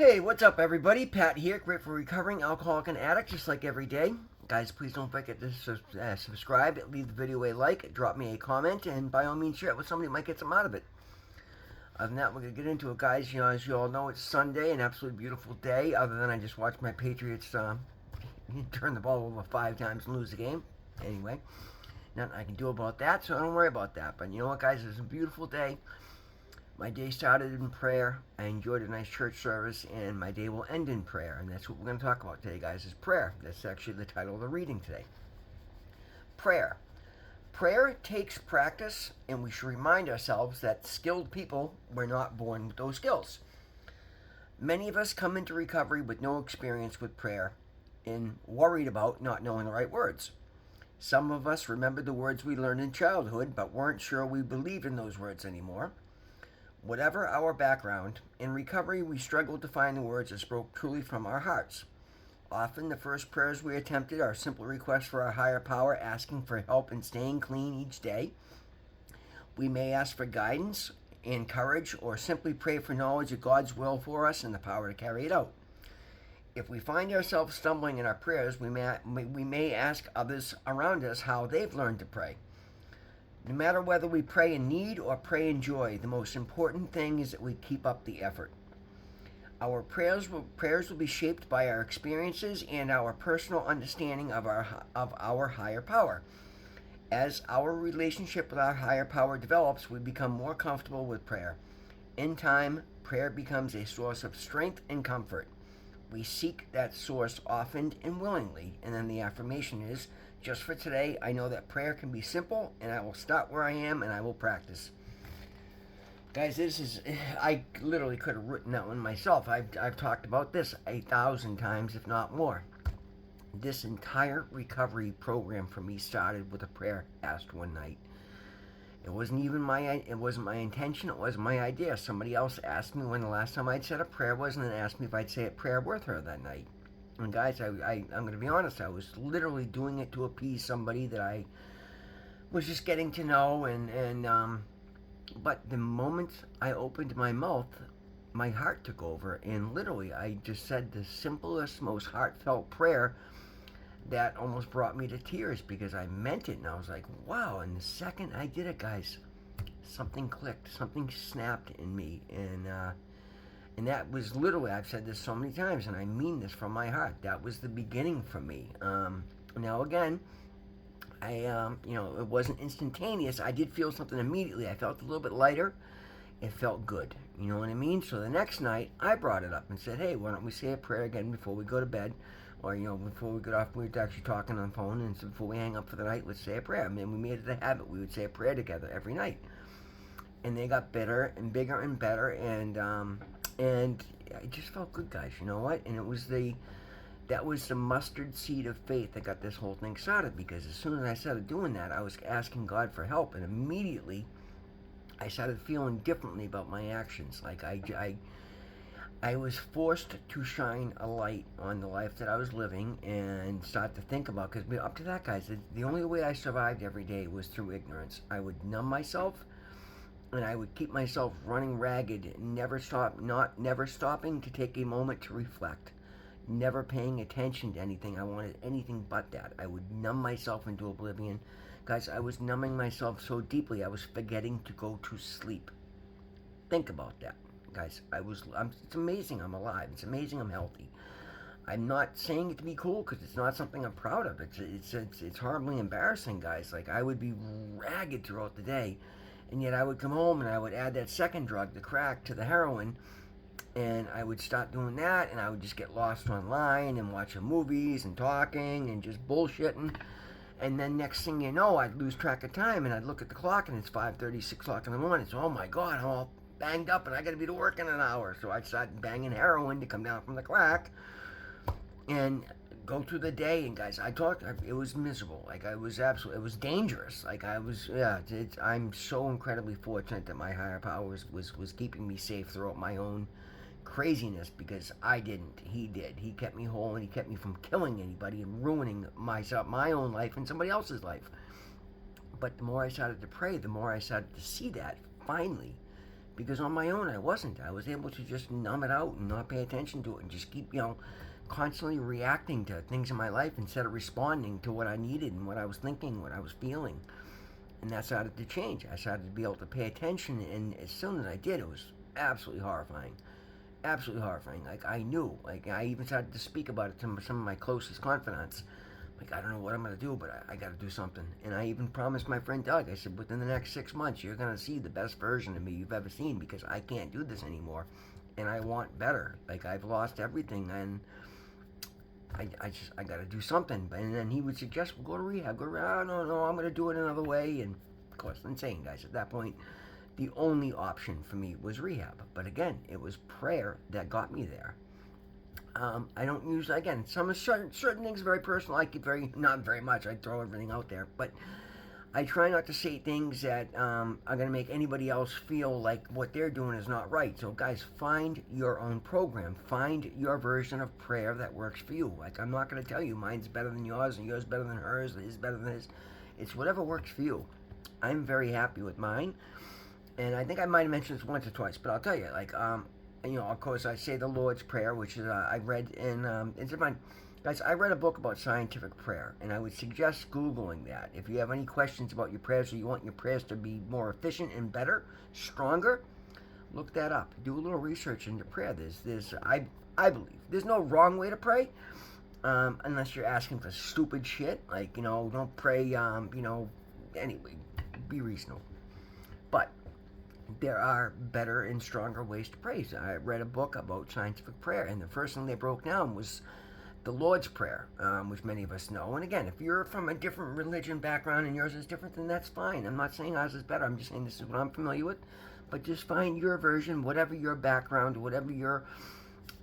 Hey, what's up, everybody? Pat here, great for recovering alcoholic and addict, just like every day. Guys, please don't forget to subscribe, leave the video a like, drop me a comment, and by all means share it with somebody who might get some out of it. Other than that, we're going to get into it, guys. As you all know, it's Sunday, an absolutely beautiful day, other than I just watched my Patriots turn the ball over 5 times and lose the game. Anyway, nothing I can do about that, so don't worry about that. But you know what, guys? It's a beautiful day. My day started in prayer. I enjoyed a nice church service, and my day will end in prayer. And that's what we're going to talk about today, guys, is prayer. That's actually the title of the reading today. Prayer. Prayer takes practice, and we should remind ourselves that skilled people were not born with those skills. Many of us come into recovery with no experience with prayer and worried about not knowing the right words. Some of us remembered the words we learned in childhood, but weren't sure we believed in those words anymore. Whatever our background, in recovery we struggle to find the words that spoke truly from our hearts. Often the first prayers we attempted are simple requests for our higher power, asking for help in staying clean each day. We may ask for guidance and courage, or simply pray for knowledge of God's will for us and the power to carry it out. If we find ourselves stumbling in our prayers, we may ask others around us how they've learned to pray. No matter whether we pray in need or pray in joy, the most important thing is that we keep up the effort. Our prayers will be shaped by our experiences and our personal understanding of our higher power. As our relationship with our higher power develops, we become more comfortable with prayer. In time, prayer becomes a source of strength and comfort. We seek that source often and willingly, and then the affirmation is, just for today, I know that prayer can be simple, and I will start where I am, and I will practice. Guys, I literally could have written that one myself. I've talked about this 1,000 times, if not more. This entire recovery program for me started with a prayer asked one night. It wasn't my intention, it wasn't my idea. Somebody else asked me when the last time I'd said a prayer was, and then asked me if I'd say a prayer with her that night. And guys, I'm going to be honest, I was literally doing it to appease somebody that I was just getting to know, but the moment I opened my mouth, my heart took over, and literally I just said the simplest, most heartfelt prayer that almost brought me to tears because I meant it, and I was like, wow. And the second I did it, guys, something clicked, something snapped in me, and that was literally, I've said this so many times, and I mean this from my heart, that was the beginning for me. Now again, it wasn't instantaneous. I did feel something immediately. I felt a little bit lighter. It felt good. You know what I mean? So the next night, I brought it up and said, hey, why don't we say a prayer again before we go to bed? Or, before we get off, we were actually talking on the phone, and so before we hang up for the night, let's say a prayer. I mean, we made it a habit. We would say a prayer together every night. And they got better and bigger and better, and it just felt good, guys. You know what? And that was the mustard seed of faith that got this whole thing started, because as soon as I started doing that, I was asking God for help, and immediately I started feeling differently about my actions. Like I was forced to shine a light on the life that I was living and start to think about, because up to that, guys, the only way I survived every day was through ignorance. I would numb myself, and I would keep myself running ragged, never stopping to take a moment to reflect, never paying attention to anything. I wanted anything but that. I would numb myself into oblivion. Guys, I was numbing myself so deeply, I was forgetting to go to sleep. Think about that, guys. It's amazing I'm alive. It's amazing I'm healthy. I'm not saying it to be cool, because it's not something I'm proud of. It's horribly embarrassing, guys. Like, I would be ragged throughout the day, and yet I would come home and I would add that second drug, the crack, to the heroin, and I would start doing that, and I would just get lost online and watching movies and talking and just bullshitting. And then next thing you know, I'd lose track of time, and I'd look at the clock, and it's 5:30, 6 o'clock in the morning. So, oh my God, I'm all banged up, and I got to be to work in an hour. So I'd start banging heroin to come down from the crack and go through the day. And guys, it was miserable. Like, it was dangerous. Like, I'm so incredibly fortunate that my higher power was keeping me safe throughout my own craziness, because I didn't. He did. He kept me whole, and he kept me from killing anybody and ruining my own life and somebody else's life. But the more I started to pray, the more I started to see that, finally, because on my own I wasn't. I was able to just numb it out and not pay attention to it and just keep, constantly reacting to things in my life instead of responding to what I needed and what I was thinking, what I was feeling. And that started to change. I started to be able to pay attention, and as soon as I did, it was absolutely horrifying. Absolutely horrifying. Like, I knew. Like, I even started to speak about it to some of my closest confidants. Like, I don't know what I'm going to do, but I got to do something. And I even promised my friend Doug, I said, within the next 6 months, you're going to see the best version of me you've ever seen, because I can't do this anymore. And I want better. Like, I've lost everything, and I got to do something. And then he would suggest, well, go to rehab. Go to rehab. Oh, no, I'm going to do it another way. And, of course, insane, guys. At that point, the only option for me was rehab. But again, it was prayer that got me there. I don't use, again, some certain things are very personal. I keep not very much. I throw everything out there. But I try not to say things that are going to make anybody else feel like what they're doing is not right. So, guys, find your own program. Find your version of prayer that works for you. Like, I'm not going to tell you mine's better than yours and yours better than hers and his better than his. It's whatever works for you. I'm very happy with mine. And I think I might have mentioned this once or twice, but I'll tell you, like, of course, I say the Lord's Prayer, which is, I read in, it's in my, guys, I read a book about scientific prayer, and I would suggest Googling that. If you have any questions about your prayers, or you want your prayers to be more efficient and better, stronger, look that up. Do a little research into prayer. I believe, there's no wrong way to pray, unless you're asking for stupid shit, like, don't pray, anyway, be reasonable. But there are better and stronger ways to pray. So I read a book about scientific prayer, and the first thing they broke down was the Lord's Prayer, which many of us know. And again, if you're from a different religion background and yours is different, then that's fine. I'm not saying ours is better. I'm just saying this is what I'm familiar with. But just find your version, whatever your background, whatever your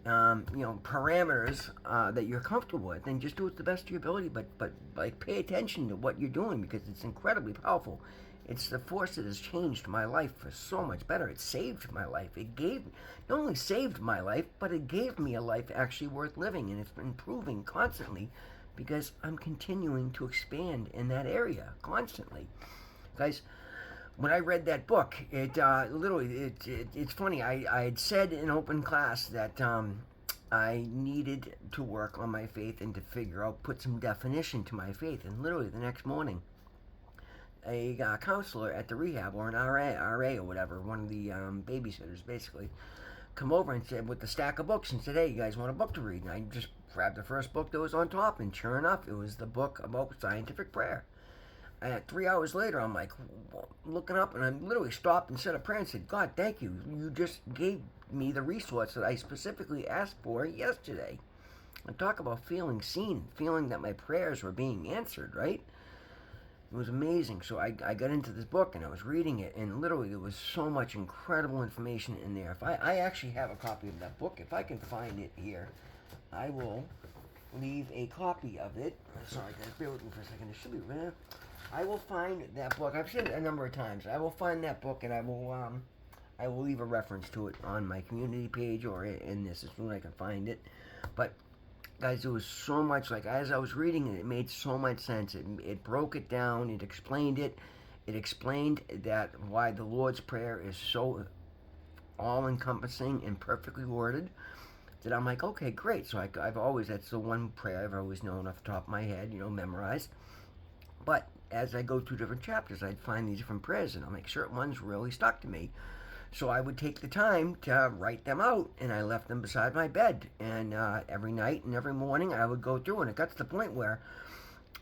parameters that you're comfortable with, and just do it to the best of your ability. But like, pay attention to what you're doing, because it's incredibly powerful. It's the force that has changed my life for so much better. It saved my life. Not only saved my life, but it gave me a life actually worth living, and it's been improving constantly because I'm continuing to expand in that area constantly. Guys, when I read that book, it's funny. I had said in open class that I needed to work on my faith and to put some definition to my faith, and literally the next morning, a counselor at the rehab, or an RA or whatever, one of the babysitters basically, come over and said, with the stack of books, and said, hey, you guys want a book to read? And I just grabbed the first book that was on top, and sure enough, it was the book about scientific prayer. And 3 hours later, I'm like, looking up, and I literally stopped and said a prayer and said, God, thank you. You just gave me the resource that I specifically asked for yesterday. And talk about feeling seen, feeling that my prayers were being answered, right? It was amazing. So I got into this book, and I was reading it, and literally there was so much incredible information in there. If I actually have a copy of that book. If I can find it here, I will leave a copy of it. Sorry guys, bear with me for a second. It should be there. I will find that book. I've said it a number of times. I will find that book, and I will leave a reference to it on my community page or in this as soon as I can find it. But guys, there was so much, like, as I was reading it, it made so much sense. It broke it down. It explained it. It explained that why the Lord's Prayer is so all-encompassing and perfectly worded, that I'm like, okay, great. So that's the one prayer I've always known off the top of my head, memorized. But as I go through different chapters, I'd find these different prayers, and I'll make certain ones really stuck to me. So I would take the time to write them out, and I left them beside my bed. And every night and every morning, I would go through, and it got to the point where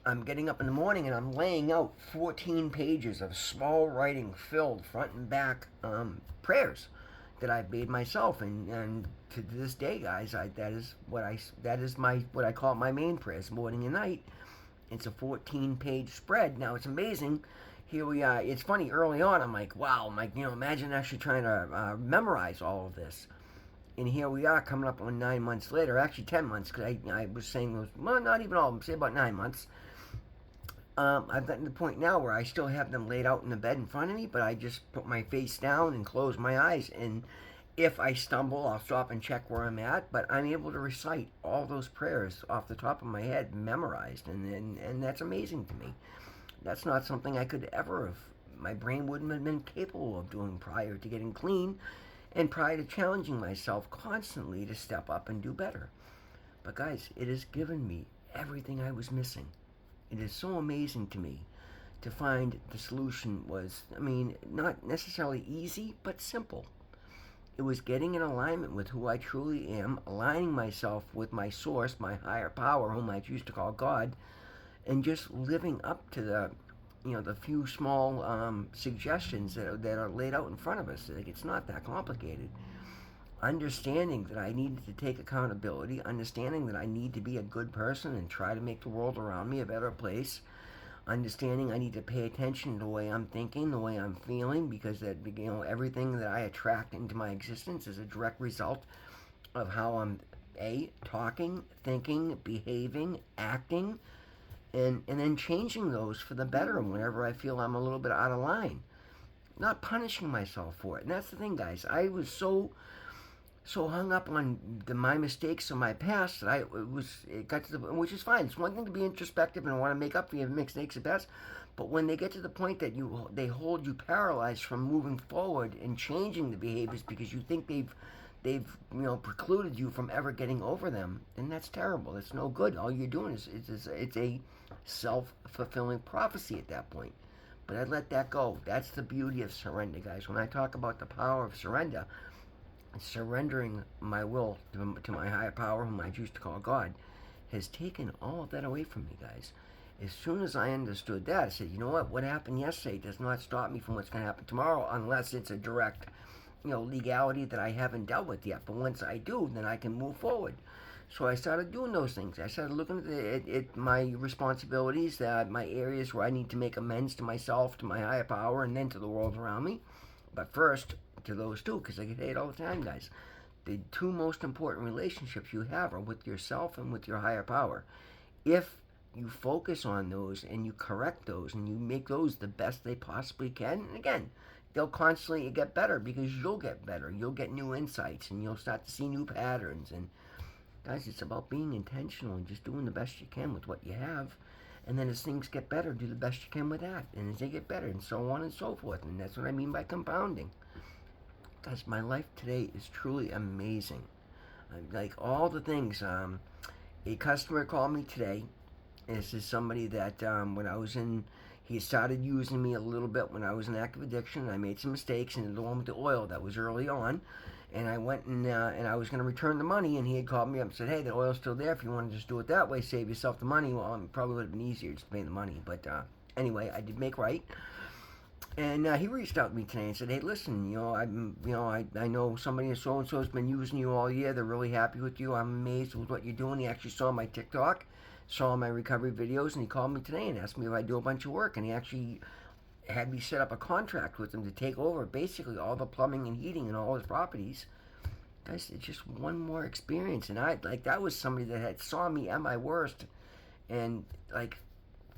I'm getting up in the morning, and I'm laying out 14 pages of small writing filled front and back prayers that I've made myself. And to this day, guys, that is what I call my main prayers, morning and night. It's a 14-page spread. Now, it's amazing. Here we are. It's funny, early on, I'm like, wow, imagine actually trying to memorize all of this. And here we are, coming up on 9 months later, actually 10 months, because I was saying those, well, not even all of them, say about 9 months. I've gotten to the point now where I still have them laid out in the bed in front of me, but I just put my face down and close my eyes, and if I stumble, I'll stop and check where I'm at, but I'm able to recite all those prayers off the top of my head, memorized, and that's amazing to me. That's not something I could ever have my brain wouldn't have been capable of doing prior to getting clean and prior to challenging myself constantly to step up and do better. But guys, it has given me everything I was missing. It is so amazing to me to find the solution was, not necessarily easy, but simple. It was getting in alignment with who I truly am, aligning myself with my source, my higher power, whom I choose to call God, and just living up to the few small suggestions that are laid out in front of us. Like, it's not that complicated. Understanding that I needed to take accountability, understanding that I need to be a good person and try to make the world around me a better place, understanding I need to pay attention to the way I'm thinking, the way I'm feeling, because that everything that I attract into my existence is a direct result of how I'm talking, thinking, behaving, acting, and then changing those for the better whenever I feel I'm a little bit out of line. Not punishing myself for it. And that's the thing, guys. I was so hung up on my mistakes of my past that it got to the, which is fine. It's one thing to be introspective and want to make up for your mistakes and past, but when they get to the point that they hold you paralyzed from moving forward and changing the behaviors because you think they've precluded you from ever getting over them, then that's terrible. That's no good. All you're doing is it's a self-fulfilling prophecy at that point. But I let that go. That's the beauty of surrender, guys. When I talk about the power of surrender, surrendering my will to my higher power, whom I choose to call God, has taken all of that away from me, guys. As soon as I understood that, I said, you know what happened yesterday does not stop me from what's going to happen tomorrow, unless it's a direct, legality that I haven't dealt with yet. But once I do, then I can move forward. So I started doing those things. I started looking at my responsibilities, my areas where I need to make amends to myself, to my higher power, and then to the world around me. But first, to those two, because I get hate all the time, guys. The two most important relationships you have are with yourself and with your higher power. If you focus on those and you correct those and you make those the best they possibly can, and again, they'll constantly get better because you'll get better. You'll get new insights and you'll start to see new patterns. And guys, it's about being intentional and just doing the best you can with what you have. And then as things get better, do the best you can with that. And as they get better, and so on and so forth. And that's what I mean by compounding. Guys, my life today is truly amazing. Like all the things. A customer called me today. This is somebody that he started using me a little bit when I was in active addiction. I made some mistakes, and the one with the oil, that was early on. And I went and I was going to return the money, and he had called me up and said, hey, the oil's still there. If you want to just do it that way, save yourself the money. Well, it probably would have been easier just to pay the money. But anyway, I did make right. And he reached out to me today and said, hey, listen, I know somebody so-and-so has been using you all year. They're really happy with you. I'm amazed with what you're doing. He actually saw my TikTok, saw my recovery videos, and he called me today and asked me if I do a bunch of work. And he actually had me set up a contract with him to take over basically all the plumbing and heating and all his properties. Guys, it's just one more experience. And that was somebody that had saw me at my worst and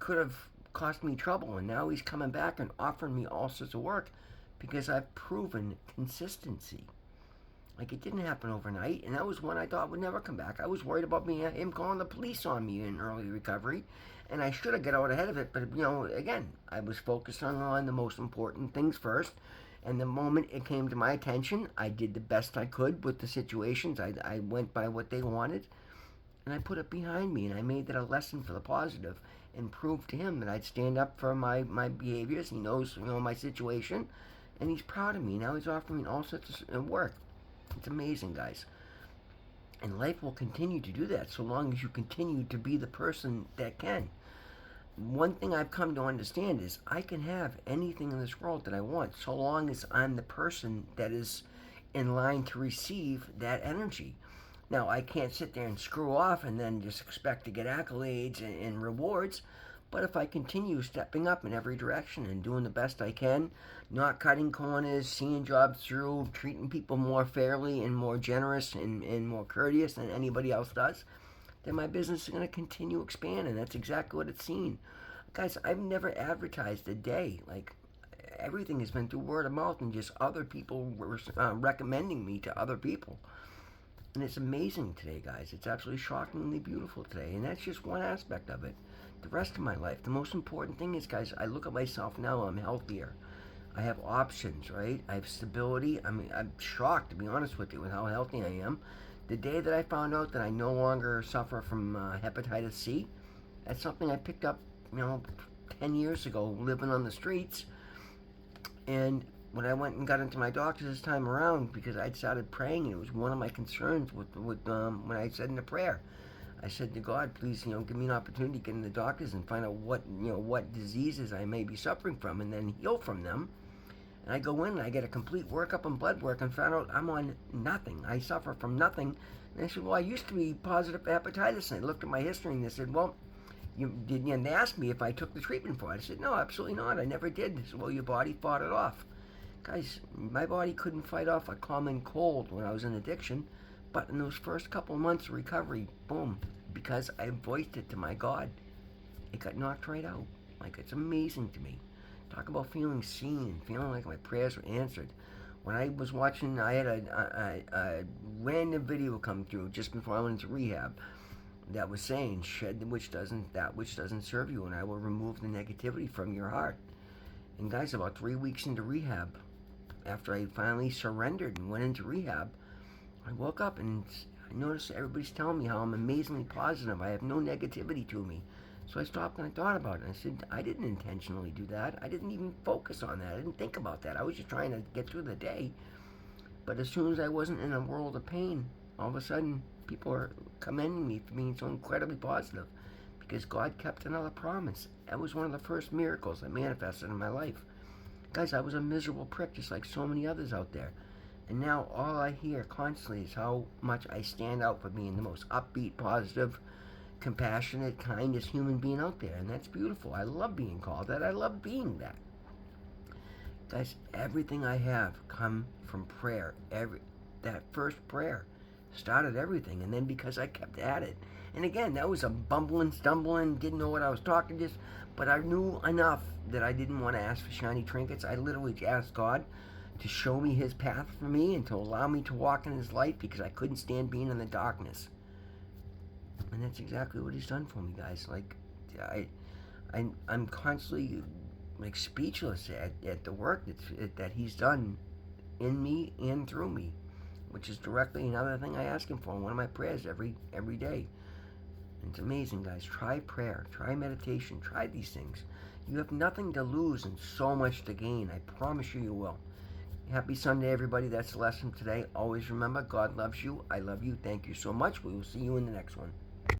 could have cost me trouble, and now he's coming back and offering me all sorts of work because I've proven consistency. It didn't happen overnight, and that was one I thought would never come back. I was worried about him calling the police on me in early recovery, and I should have got out ahead of it, but again, I was focused on the most important things first, and the moment it came to my attention, I did the best I could with the situations. I went by what they wanted, and I put it behind me, and I made that a lesson for the positive and proved to him that I'd stand up for my behaviors. He knows my situation, and he's proud of me. Now he's offering me all sorts of work. It's amazing, guys. And life will continue to do that so long as you continue to be the person that can. One thing I've come to understand is I can have anything in this world that I want so long as I'm the person that is in line to receive that energy. Now, I can't sit there and screw off and then just expect to get accolades and rewards, but if I continue stepping up in every direction and doing the best I can, not cutting corners, seeing jobs through, treating people more fairly and more generous and more courteous than anybody else does, then my business is going to continue to expand, and that's exactly what it's seen. Guys, I've never advertised a day. Everything has been through word of mouth and just other people recommending me to other people. And it's amazing today, guys. It's absolutely shockingly beautiful today. And that's just one aspect of it. The rest of my life, the most important thing is, guys, I look at myself now, I'm healthier. I have options, right? I have stability. I mean, I'm shocked, to be honest with you, with how healthy I am. The day that I found out that I no longer suffer from hepatitis C, that's something I picked up, 10 years ago, living on the streets. And when I went and got into my doctor this time around, because I'd started praying, and it was one of my concerns with when I said in the prayer, I said to God, please, give me an opportunity to get in the doctors and find out what diseases I may be suffering from, and then heal from them. And I go in and I get a complete workup and blood work and found out I'm on nothing. I suffer from nothing. And I said, well, I used to be positive for hepatitis. And I looked at my history and they said, well, you did. And they asked me if I took the treatment for it. I said, no, absolutely not. I never did. They said, well, your body fought it off. Guys, my body couldn't fight off a common cold when I was in addiction. But in those first couple of months of recovery, boom, because I voiced it to my God, it got knocked right out. Like, it's amazing to me. Talk about feeling seen, feeling like my prayers were answered. When I was watching, I had a random video come through just before I went into rehab that was saying, shed that which doesn't serve you, and I will remove the negativity from your heart. And guys, about 3 weeks into rehab, after I finally surrendered and went into rehab, I woke up and I noticed everybody's telling me how I'm amazingly positive. I have no negativity to me. So I stopped and I thought about it. And I said, I didn't intentionally do that. I didn't even focus on that. I didn't think about that. I was just trying to get through the day. But as soon as I wasn't in a world of pain, all of a sudden, people are commending me for being so incredibly positive. Because God kept another promise. That was one of the first miracles that manifested in my life. Guys, I was a miserable prick just like so many others out there. And now all I hear constantly is how much I stand out for being the most upbeat, positive, compassionate, kindest human being out there. And that's beautiful. I love being called that. I love being that. Guys, everything I have come from prayer. That first prayer started everything. And then because I kept at it. And again, that was a bumbling, stumbling, didn't know what I was talking to. But I knew enough that I didn't want to ask for shiny trinkets. I literally asked God to show me his path for me and to allow me to walk in his light because I couldn't stand being in the darkness. And that's exactly what he's done for me, guys. Like, I'm constantly like speechless at the work that he's done in me and through me, which is directly another thing I ask him for in one of my prayers every day. And it's amazing, guys. Try prayer, try meditation, try these things. You have nothing to lose and so much to gain. I promise you will. Happy Sunday, everybody. That's the lesson today. Always remember, God loves you. I love you. Thank you so much. We will see you in the next one.